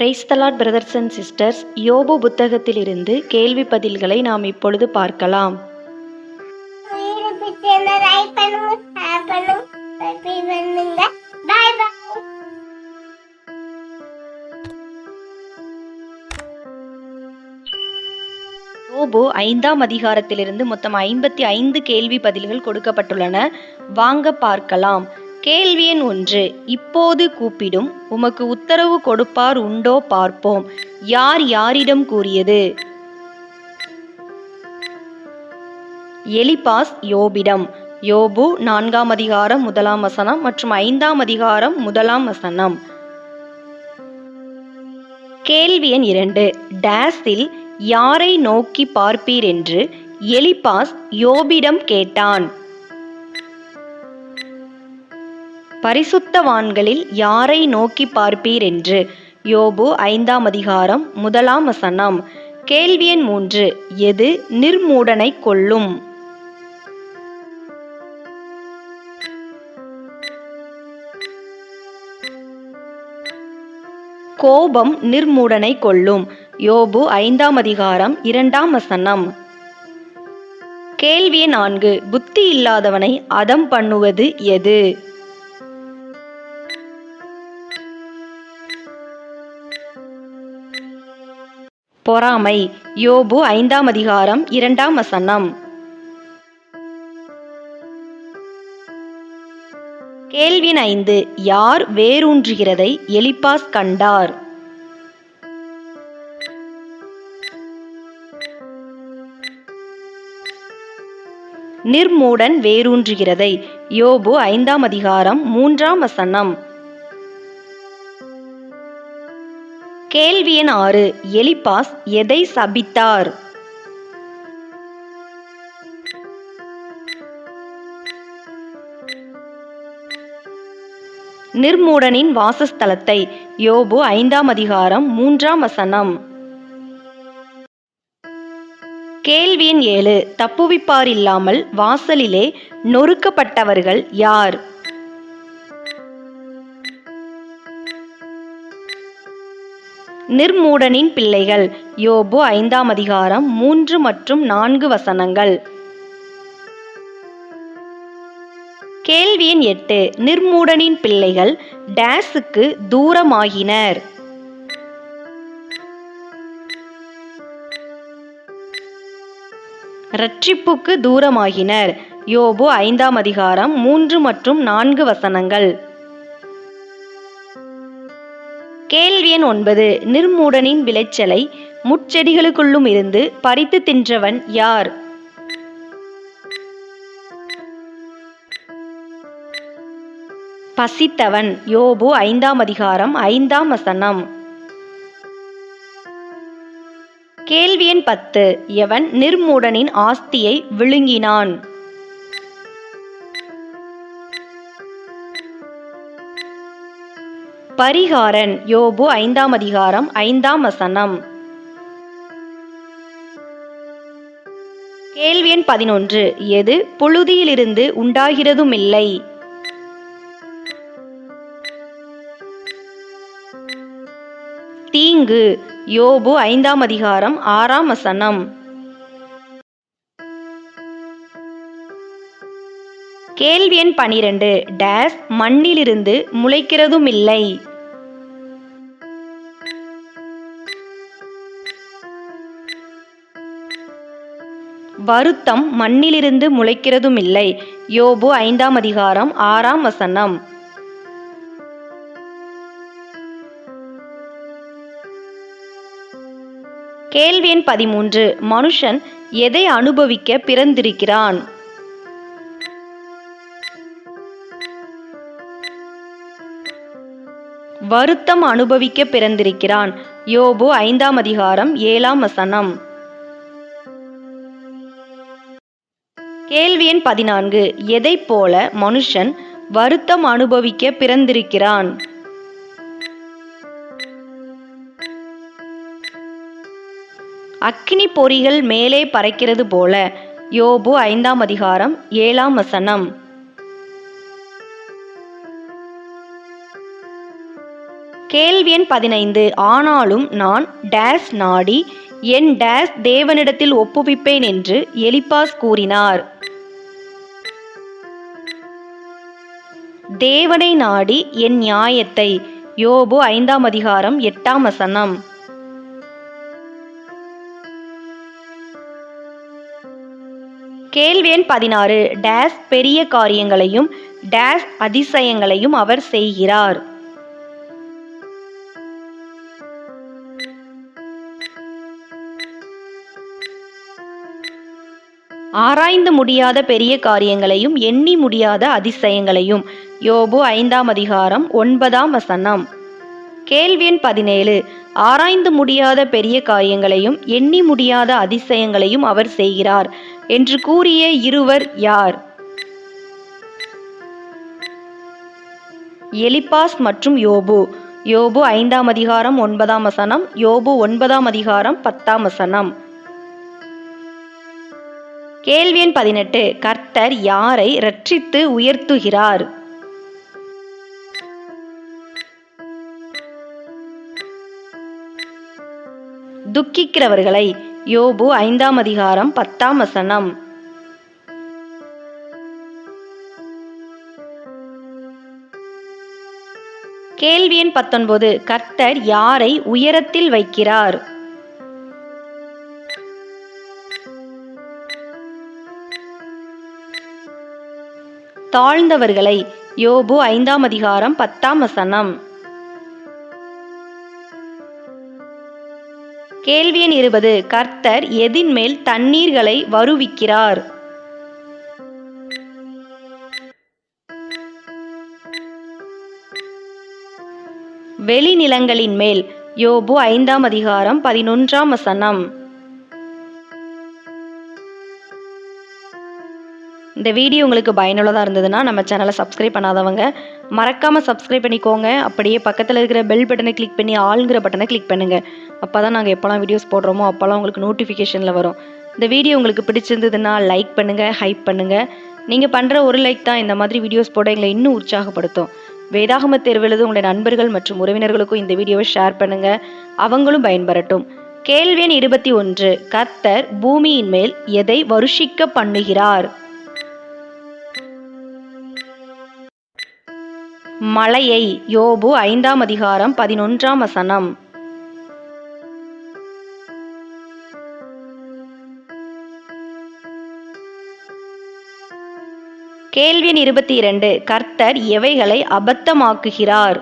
Praise the Lord brothers and sisters. யோபு புத்தகத்திலிருந்து கேள்வி பதில்களை நாம் இப்பொழுது பார்க்கலாம். யோபு 5ஆம் அதிகாரத்திலிருந்து மொத்தம் 55 கேள்வி பதில்கள் கொடுக்கப்பட்டுள்ளன. வாங்க பார்க்கலாம். கேள்வி எண் 1. இப்போது கூப்பிடும், உமக்கு உத்தரவு கொடுப்பார் உண்டோ பார்ப்போம். யார் யாரிடம் கூறியது? எலிபாஸ் யோபிடம். யோபு 4ஆம் அதிகாரம் 1ஆம் வசனம் மற்றும் 5ஆம் அதிகாரம் 1ஆம் வசனம். கேள்வி எண் 2. டேஸில் யாரை நோக்கி பார்ப்பீர் என்று எலிபாஸ் யோபிடம் கேட்டான். பரிசுத்தவான்களில் யாரை நோக்கி பார்ப்பீர் என்று யோபு 5ஆம் அதிகாரம் 1ஆம் வசனம். கேள்வி எண் 3. எது நிர்மூடனை கொல்லும்? கோபம் நிர்மூடனை கொல்லும். யோபு 5ஆம் அதிகாரம் 2ஆம் வசனம். கேள்வி 4. புத்தி இல்லாதவனை அதம் பண்ணுவது எது? பொறாமை. யோபு 5ஆம் அதிகாரம் 2ஆம் வசனம். கேள்வி 5. யார் வேரூன்றுகிறதை எலிபாஸ் கண்டார்? நிர்மூடன் வேரூன்றுகிறதை. யோபு 5ஆம் அதிகாரம் 3ஆம் வசனம். கேள்வி எண் 6. எலிபாஸ் எதை சபித்தார்? நிர்மூடனின் வாசஸ்தலத்தை. யோபு 5ஆம் அதிகாரம் 3ஆம் வசனம். கேள்வி எண் 7. தப்புவிப்பார் இல்லாமல் வாசலிலே நொறுக்கப்பட்டவர்கள் யார்? நிர்மூடனின் பிள்ளைகள். யோபு 5ஆம் அதிகாரம் 3 மற்றும் 4 வசனங்கள். கேள்வி எண் 8. நிர்மூடனின் பிள்ளைகள் டேஸுக்கு தூரமாகினர். இரட்சிப்புக்கு தூரமாகினர். யோபு 5ஆம் அதிகாரம் 3 மற்றும் 4 வசனங்கள். கேள்வி எண் 9. நிர்மூடனின் விளைச்சலை முட்செடிகளுக்குள்ளும் இருந்து பறித்து தின்றவன் யார்? பசித்தவன். யோபு 5ஆம் அதிகாரம் 5ஆம் வசனம். கேள்வி எண் 10. எவன் நிர்மூடனின் ஆஸ்தியை விழுங்கினான்? பரிகாரன். யோபு 5ஆம் அதிகாரம் 5ஆம் வசனம். கேள்வி எண் 11. எது புழுதியிலிருந்து உண்டாகிறதுமில்லை? தீங்கு. யோபு 5ஆம் அதிகாரம் 6ஆம் வசனம். கேள்வி எண் 12. டேஸ் மண்ணிலிருந்து முளைக்கிறதுமில்லை? வருத்தம் மண்ணிலிருந்து முளைக்கிறதுமில்லை. யோபு 5ஆம் அதிகாரம் 6ஆம் வசனம். கேள்வி எண் 13. மனுஷன் எதை அனுபவிக்க பிறந்திருக்கிறான்? வருத்தம் அனுபவிக்க பிறந்திருக்கிறான். யோபு 5ஆம் அதிகாரம் 7ஆம் வசனம். கேள்வி எண் 14. எதைப் போல மனுஷன் வருத்தம் அனுபவிக்க பிறந்திருக்கிறான்? அக்கினி பொறிகள் மேலே பறக்கிறது போல. யோபு 5ஆம் அதிகாரம் 7ஆம் வசனம். கேள்வி எண் 15. ஆனாலும் நான் டேஸ் நாடி என் டேஸ் தேவனிடத்தில் ஒப்புவிப்பேன் என்று எலிப்பாஸ் கூறினார். தேவனை நாடி என் நியாயத்தை. யோபு 5ஆம் அதிகாரம் 8ஆம் வசனம். கேள்வி எண் 16. டேஸ் பெரிய காரியங்களையும் டேஸ் அதிசயங்களையும் அவர் செய்கிறார். ஆராய்ந்து முடியாத பெரிய காரியங்களையும் எண்ணி முடியாத அதிசயங்களையும். யோபு 5ஆம் அதிகாரம் 9ஆம் வசனம். கேள்வி எண் 17. ஆராய்ந்து முடியாத பெரிய காரியங்களையும் எண்ணி முடியாத அதிசயங்களையும் அவர் செய்கிறார் என்று கூறிய இருவர் யார்? எலிப்பாஸ் மற்றும் யோபு. யோபு 5ஆம் அதிகாரம் 9ஆம் வசனம், யோபு 9ஆம் அதிகாரம் 10ஆம் வசனம். கேள்வி எண் 18. கர்த்தர் யாரை இரட்சித்து உயர்த்துகிறார்? துக்கிக்கிறவர்களை. யோபு 5ஆம் அதிகாரம் 10ஆம் வசனம். கேள்வி எண் 19. கர்த்தர் யாரை உயரத்தில் வைக்கிறார்? தாழ்ந்தவர்களை. யோபு 5ஆம் அதிகாரம் 10ஆம் வசனம். கேள்வி எண் 20. கர்த்தர் எதின் மேல் தண்ணீர்களை வருவிக்கிறார்? வெளிநிலங்களின் மேல். யோபு 5ஆம் அதிகாரம் 11ஆம் வசனம். இந்த வீடியோ உங்களுக்கு பயனுள்ளதாக இருந்ததுன்னா நம்ம சேனலை சப்ஸ்கிரைப் பண்ணாதவங்க மறக்காமல் சப்ஸ்கிரைப் பண்ணிக்கோங்க. அப்படியே பக்கத்தில் இருக்கிற பெல் பட்டனை கிளிக் பண்ணி ஆளுங்கிற பட்டனை கிளிக் பண்ணுங்கள். அப்போ தான் நாங்கள் எப்போல்லாம் வீடியோஸ் போடுறோமோ அப்போல்லாம் உங்களுக்கு நோட்டிஃபிகேஷனில் வரும். இந்த வீடியோ உங்களுக்கு பிடிச்சிருந்ததுன்னா லைக் பண்ணுங்கள், ஹைப் பண்ணுங்கள். நீங்கள் பண்ணுற ஒரு லைக் தான் இந்த மாதிரி வீடியோஸ் போட எங்களை இன்னும் உற்சாகப்படுத்தும். வேதாகம தேர்வு எழுத உங்களுடைய நண்பர்கள் மற்றும் உறவினர்களுக்கும் இந்த வீடியோவை ஷேர் பண்ணுங்கள், அவங்களும் பயன்பெறட்டும். கேள்வி எண் 21. கர்த்தர் பூமியின் மேல் எதை வருஷிக்க பண்ணுகிறார்? மலையை. யோபு 5ஆம் அதிகாரம் 11ஆம் வசனம். கேள்வி எண் 22. கர்த்தர் எவைகளை அபத்தமாக்குகிறார்?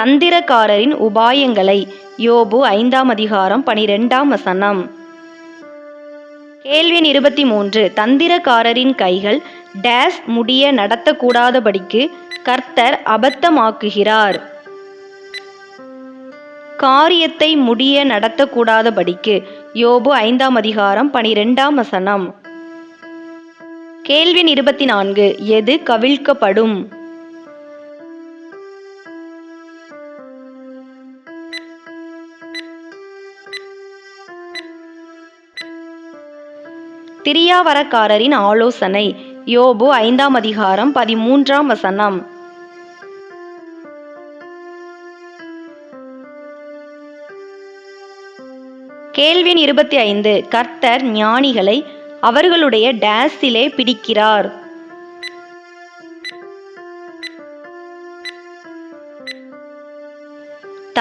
தந்திரக்காரரின் உபாயங்களை. யோபு 5ஆம் அதிகாரம் 12ஆம் வசனம். கேள்வி எண் 23. தந்திரக்காரரின் கைகள் டேஸ் முடிய நடத்தக்கூடாதபடிக்கு கர்த்தர் அபத்தமாக்குகிறார். காரியத்தை முடிய நடத்தக்கூடாதபடிக்கு. யோபு 5ஆம் அதிகாரம் 12ஆம் வசனம். கேள்வி எண் 24. எது கவிழ்க்கப்படும்? திரியாவரக்காரரின் ஆலோசனை. யோபு 5ஆம் அதிகாரம் 13ஆம் வசனம். கேள்வி எண் 25. கர்த்தர் ஞானிகளை அவர்களுடைய டேஸிலே பிடிக்கிறார்.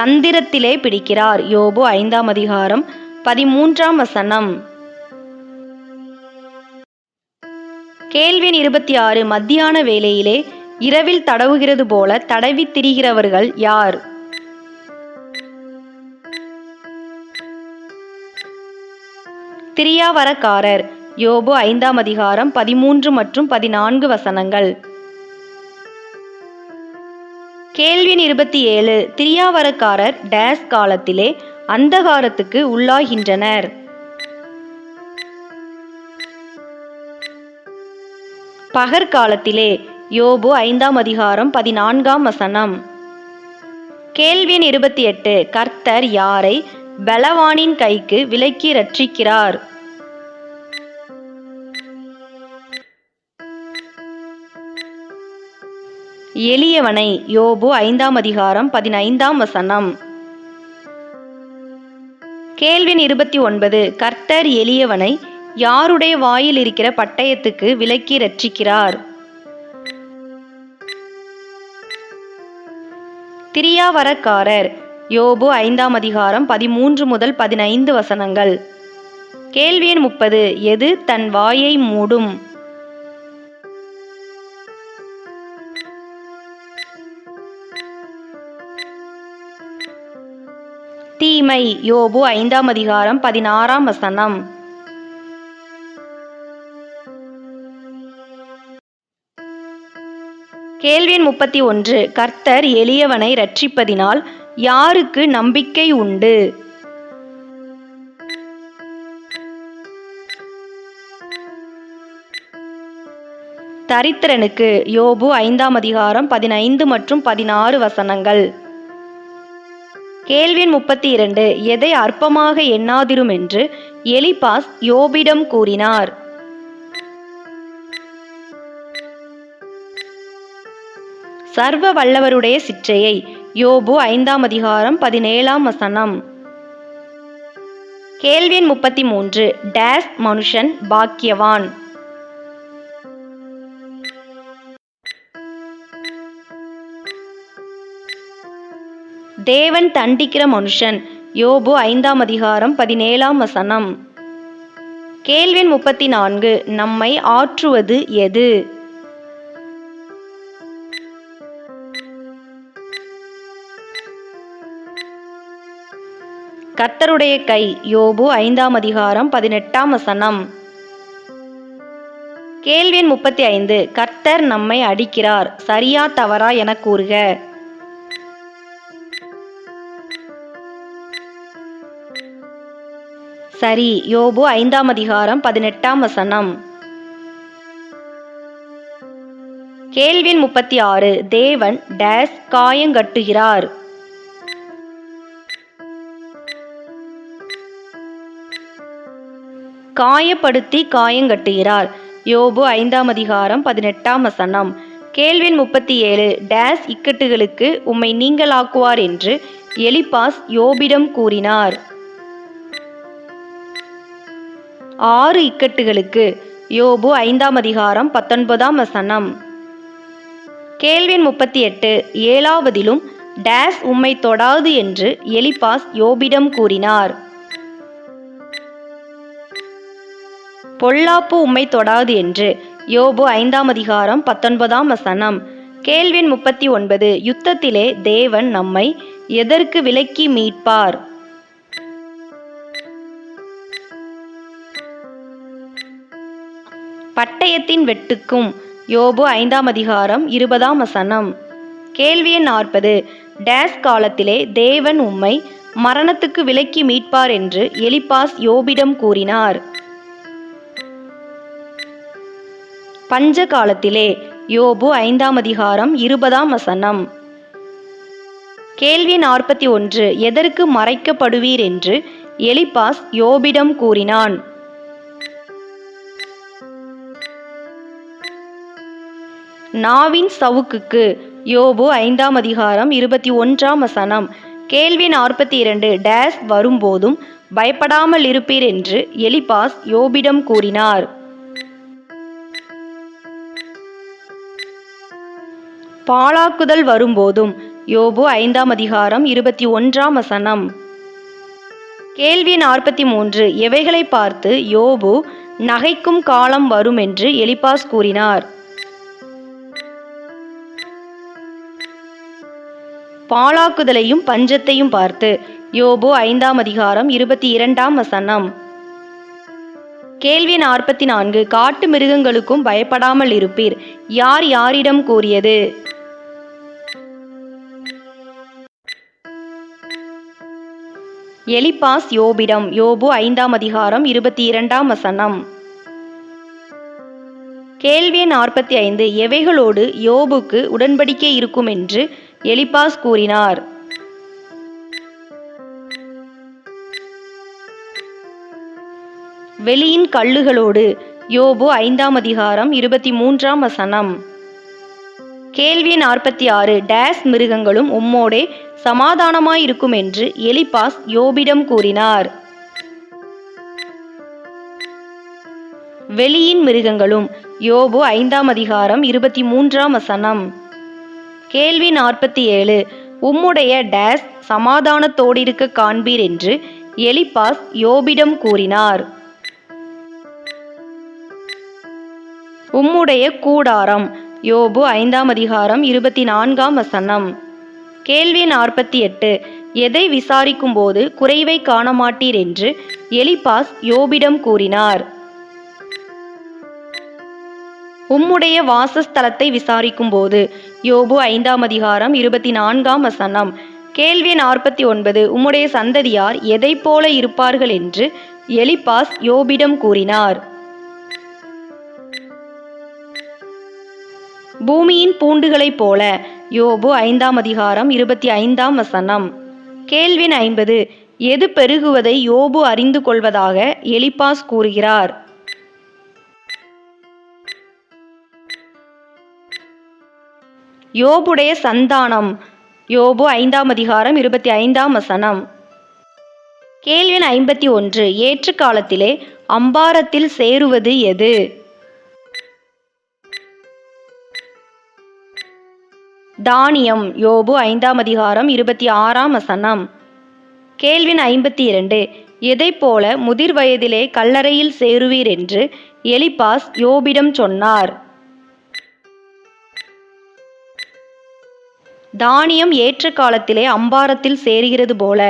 தந்திரத்திலே பிடிக்கிறார். யோபு 5ஆம் அதிகாரம் 13ஆம் வசனம். கேள்வி எண் 26. மத்தியான வேளையிலே இரவில் தடவுகிறது போல தடவி திரிகிறவர்கள் யார்? திரியாவரக்காரர். யோபு 5ஆம் அதிகாரம் 13 மற்றும் 14 வசனங்கள். கேள்வி எண் 27. திரியாவரக்காரர் டேஸ் காலத்திலே அந்தகாரத்துக்கு உள்ளாகின்றனர்? பகற்காலத்திலே. யோபு 5ஆம் அதிகாரம் 14ஆம் வசனம். கேள்வி எண் 28. கர்த்தர் யாரை பலவானின் கைக்கு விலக்கி இரட்சிக்கிறார்? எளியவனை யோபு 5ஆம் அதிகாரம் 15ஆம் வசனம். கேள்வி 29. கர்த்தர் எளியவனை யாருடைய வாயில் இருக்கிற பட்டயத்துக்கு விலக்கி இரட்சிக்கிறார்? திரியாவரக்காரர் யோபு 5ஆம் அதிகாரம் 13 முதல் 15 வசனங்கள். கேள்வி 30. எது தன் வாயை மூடும்? தீமை யோபு 5ஆம் அதிகாரம் 16ஆம் வசனம். கேள்வி 31. கர்த்தர் எளியவனை இரட்சிப்பதினால் யாருக்கு நம்பிக்கை உண்டு? தரித்திரனுக்கு யோபு 5ஆம் அதிகாரம் 15 மற்றும் 16 வசனங்கள். கேள்வி 32. எதை அற்பமாக எண்ணாதிரும் என்று எலிபாஸ் யோபிடம் கூறினார்? சர்வ வல்லவருடைய சிற்றையை யோபு 5ஆம் அதிகாரம் 17ஆம் வசனம். கேள்வி 33. டேஸ் மனுஷன் பாக்கியவான்? தேவன் தண்டிக்கிற மனுஷன் யோபு 5ஆம் அதிகாரம் 17ஆம் வசனம். கேள்வி 34. நம்மை ஆற்றுவது எது? கர்த்தருடைய கை யோபு 5ஆம் அதிகாரம் 18ஆம் வசனம். கேள்வி 35. கர்த்தர் நம்மை அடிக்கிறார், சரியா தவறா என கூறுக. சரி யோபு 5ஆம் அதிகாரம் 18ஆம் வசனம். கேள்வி 36. தேவன் டேஸ் காயங்கட்டுகிறார்? காயப்படுத்தி காயங்கட்டுகிறார் யோபு 5ஆம் அதிகாரம் 18ஆம் வசனம். கேள்வி 37. டேஸ் இக்கட்டுகளுக்கு உம்மை நீங்களாக்குவார் என்று எலிபாஸ் யோபிடம் கூறினார்? 6 இக்கட்டுகளுக்கு யோபு 5ஆம் அதிகாரம் 19ஆம் வசனம். கேள்வி 38. 7ஆவதிலும் டேஸ் உம்மை தொடாது என்று எலிபாஸ் யோபிடம் கூறினார்? பொல்லாப்பு உம்மை தொடாது என்று யோபு 5ஆம் அதிகாரம் 19ஆம் வசனம். கேள்வி 39. யுத்தத்திலே தேவன் நம்மை எதற்கு விலக்கி மீட்பார்? பட்டயத்தின் வெட்டுக்கும் யோபு 5ஆம் அதிகாரம் 20ஆம் வசனம். கேள்வி 40. டேஸ் காலத்திலே தேவன் உம்மை மரணத்துக்கு விலக்கி மீட்பார் என்று எலிபாஸ் யோபிடம் கூறினார்? பஞ்ச காலத்திலே யோபு 5ஆம் அதிகாரம் 20ஆம் வசனம். கேள்வி 41. எதற்கு மறைக்கப்படுவீர் என்று எலிபாஸ் யோபிடம் கூறினான்? நாவின் சவுக்குக்கு யோபு 5ஆம் அதிகாரம் 21ஆம் வசனம். கேள்வி 42. டேஸ் வரும்போதும் பயப்படாமல் இருப்பீர் என்று எலிபாஸ் யோபிடம் கூறினார்? பாழாக்குதல் வரும்போதும் யோபு 5ஆம் அதிகாரம் 21ஆம் வசனம். கேள்வி 43. எவைகளை பார்த்து யோபு நகைக்கும் காலம் வரும் என்று எலிபாஸ் கூறினார்? பாழாக்குதலையும் பஞ்சத்தையும் பார்த்து யோபு 5ஆம் அதிகாரம் 22ஆம் வசனம். கேள்வி 44. காட்டு மிருகங்களுக்கும் பயப்படாமல் இருப்பீர், யார் யாரிடம் கூறியது? எலிபாஸ் யோபிடம். யோபு 5ஆம் அதிகாரம் 22ஆம் வசனம். கேள்வி 45. எவைகளோடு யோபுக்கு உடன்படிக்கை இருக்கும் என்று எலிபாஸ் கூறினார்? வெளியின் கல்லுகளோடு யோபு 5ஆம் அதிகாரம் 23ஆம் வசனம். கேள்வி 46 டேஸ் மிருகங்களும் உம்மோடே சமாதானமாயிருக்கும் என்று எலிப்பாஸ் யோபிடம் கூறினார். வெளியின் மிருகங்களும். யோபு 5ஆம் அதிகாரம் 23ஆம் வசனம். கேள்வி 47 உம்முடைய டேஸ் சமாதானத்தோடிருக்க காண்பீர் என்று எலிப்பாஸ் யோபிடம் கூறினார். உம்முடைய கூடாரம். யோபு 5ஆம் அதிகாரம் 24ஆம் வசனம். கேள்வி 48 எதை விசாரிக்கும் போது குறைவை காணமாட்டீர் என்று எலிப்பாஸ் யோபிடம் கூறினார். உம்முடைய வாசஸ்தலத்தை விசாரிக்கும் போது. யோபு 5ஆம் அதிகாரம் 24ஆம் வசனம். கேள்வி 49 உம்முடைய சந்ததியார் எதை போல இருப்பார்கள் என்று எலிப்பாஸ் யோபிடம் கூறினார். பூமியின் பூண்டுகளைப் போல. யோபு 5ஆம் அதிகாரம் 25ஆம் வசனம். கேள்வி 50 எது பெருகுவதை யோபு அறிந்து கொள்வதாக எலிப்பாஸ் கூறுகிறார். யோபுடைய சந்தானம். யோபு 5ஆம் அதிகாரம் 25ஆம் வசனம். கேள்வி 51 ஏற்று காலத்திலே அம்பாரத்தில் சேருவது எது? தானியம். யோபு 5ஆம் அதிகாரம் 26ஆம் வசனம். கேள்வி 52 எதை போல முதிர் வயதிலே கல்லறையில் சேருவீர் என்று எலிப்பாஸ் யோபிடம் சொன்னார். தானியம் ஏற்ற காலத்திலே அம்பாரத்தில் சேருகிறது போல.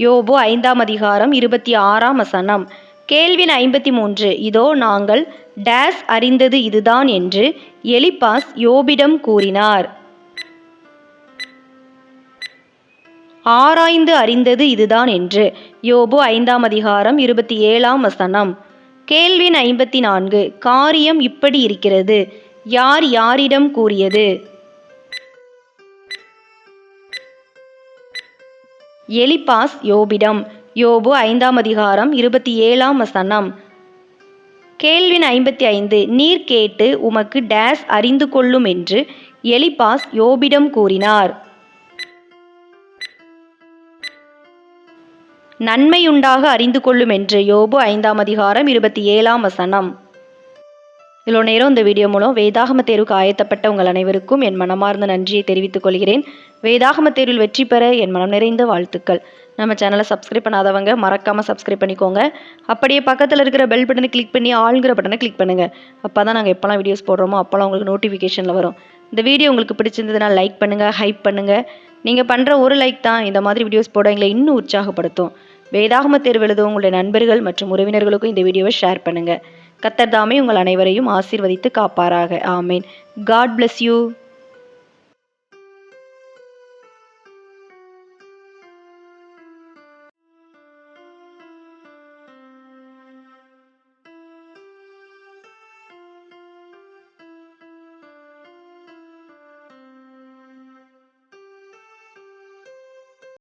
யோபு 5ஆம் அதிகாரம் 26ஆம் வசனம். கேள்வி 53 இதோ நாங்கள் டேஸ் அறிந்தது இதுதான் என்று எலிப்பாஸ் யோபிடம் கூறினார். ஆராய்ந்து அறிந்தது இதுதான் என்று. யோபு 5ஆம் அதிகாரம் 27ஆம் வசனம். கேள்வி 54 காரியம் இப்படி இருக்கிறது யார் யாரிடம் கூறியது? எலிப்பாஸ் யோபிடம். யோபு 5ஆம் அதிகாரம் 27ஆம் வசனம். கேள்வி 55 நீர் கேட்டு உமக்கு டேஸ் அறிந்து கொள்ளும் என்று எலிப்பாஸ் யோபிடம் கூறினார். நன்மையுண்டாக அறிந்து கொள்ளும் என்று. யோபு 5ஆம் அதிகாரம் 27ஆம் வசனம். இவ்வளோ நேரம் இந்த வீடியோ மூலம் வேதாகம தேர்வுக்கு ஆயத்தப்பட்ட உங்கள் அனைவருக்கும் என் மனமார்ந்த நன்றியை தெரிவித்துக் கொள்கிறேன். வேதாகம தேர்வில் வெற்றி பெற என் மனம் நிறைந்த வாழ்த்துக்கள். நம்ம சேனலை சப்ஸ்கிரைப் பண்ணாதவங்க மறக்காமல் சப்ஸ்கிரைப் பண்ணிக்கோங்க. அப்படியே பக்கத்தில் இருக்கிற பெல் பட்டனை கிளிக் பண்ணி ஆளுங்கிற பட்டனை கிளிக் பண்ணுங்கள். அப்போ தான் நாங்கள் எப்போல்லாம் வீடியோஸ் போடுறோமோ அப்போல்லாம் உங்களுக்கு நோட்டிஃபிகேஷனில் வரும். இந்த வீடியோ உங்களுக்கு பிடிச்சிருந்ததுன்னா லைக் பண்ணுங்கள், ஹைப் பண்ணுங்கள். நீங்கள் பண்ணுற ஒரு லைக் தான் இந்த மாதிரி வீடியோஸ் போட எங்களை இன்னும் உற்சாகப்படுத்தும். வேதாகம தேர்வு எழுதும் உங்களுடைய நண்பர்கள் மற்றும் உறவினர்களுக்கும் இந்த வீடியோவை ஷேர் பண்ணுங்கள். கர்த்தர் தாமே உங்கள் அனைவரையும் ஆசீர்வதித்து காப்பாராக. ஆமேன். God bless you.